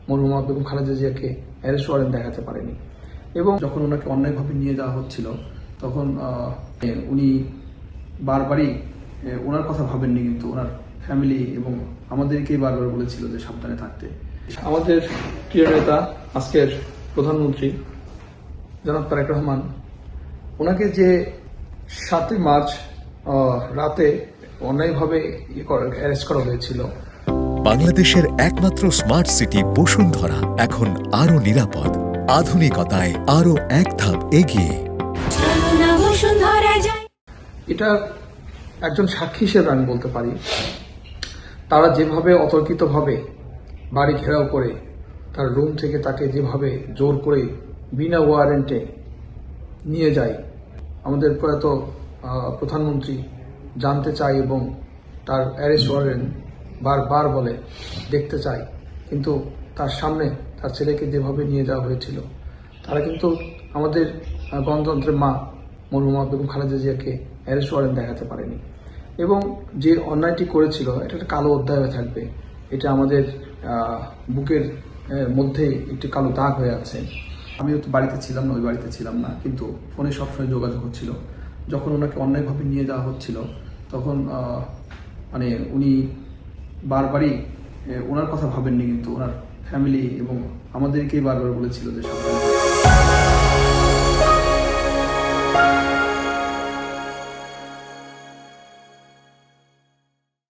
মরহুমা বেগম খালেদা জিয়াকে arrest warrant দেখাতে পারেনি। এবং যখন ওনাকে অন্যায়ভাবে নিয়ে যাওয়া হচ্ছিল তখন উনি বারবারই ওনার কথা ভাবেননি, কিন্তু ওনার ফ্যামিলি এবং আমাদেরকেই বারবার বলেছিল যে সাবধানে থাকতে। আমাদের প্রিয় নেতা, আজকের প্রধানমন্ত্রী জনাব তারেক রহমান, ওনাকে যে 7ই মার্চ রাতে অন্যায়ভাবে অ্যারেস্ট করা হয়েছিল। বাংলাদেশের একমাত্র স্মার্ট সিটি বসুন্ধরা এখন আরো নিরাপদ, আধুনিকতায় আরো এক ধাপ এগিয়ে। এটা একজন সাক্ষী হিসেবে আমি বলতে পারি, তারা যেভাবে অতর্কিতভাবে বাড়ি ঘেরাও করে তার রুম থেকে তাকে যেভাবে জোর করে বিনা ওয়ারেন্টে নিয়ে যায়, আমাদের প্রয়াত প্রধানমন্ত্রী জানতে চায় এবং তার অ্যারেস্ট ওয়ারেন্ট বারবার বলে দেখতে চায়, কিন্তু তার সামনে তার ছেলেকে যেভাবে নিয়ে যাওয়া হয়েছিল, তারা কিন্তু আমাদের গণতন্ত্রের মা মরহুমা বেগম খালেদা জিয়াকে অ্যারেস্ট ওয়ারেন্ট দেখাতে পারেনি। এবং যে অন্যায়টি করেছিল এটা একটা কালো অধ্যায় হয়ে থাকবে, এটা আমাদের বুকের মধ্যে একটি কালো দাগ হয়ে আছে। আমিও তো বাড়িতে ছিলাম না, ওই বাড়িতে ছিলাম না, কিন্তু ফোনে সবসময় যোগাযোগ হচ্ছিল। যখন ওনাকে অন্যায়ভাবে নিয়ে যাওয়া হচ্ছিল তখন উনি বারবারই ওনার কথা ভাবেননি, কিন্তু ওনার ফ্যামিলি এবং আমাদেরকেই বারবার বলেছিল যে সাবধানে।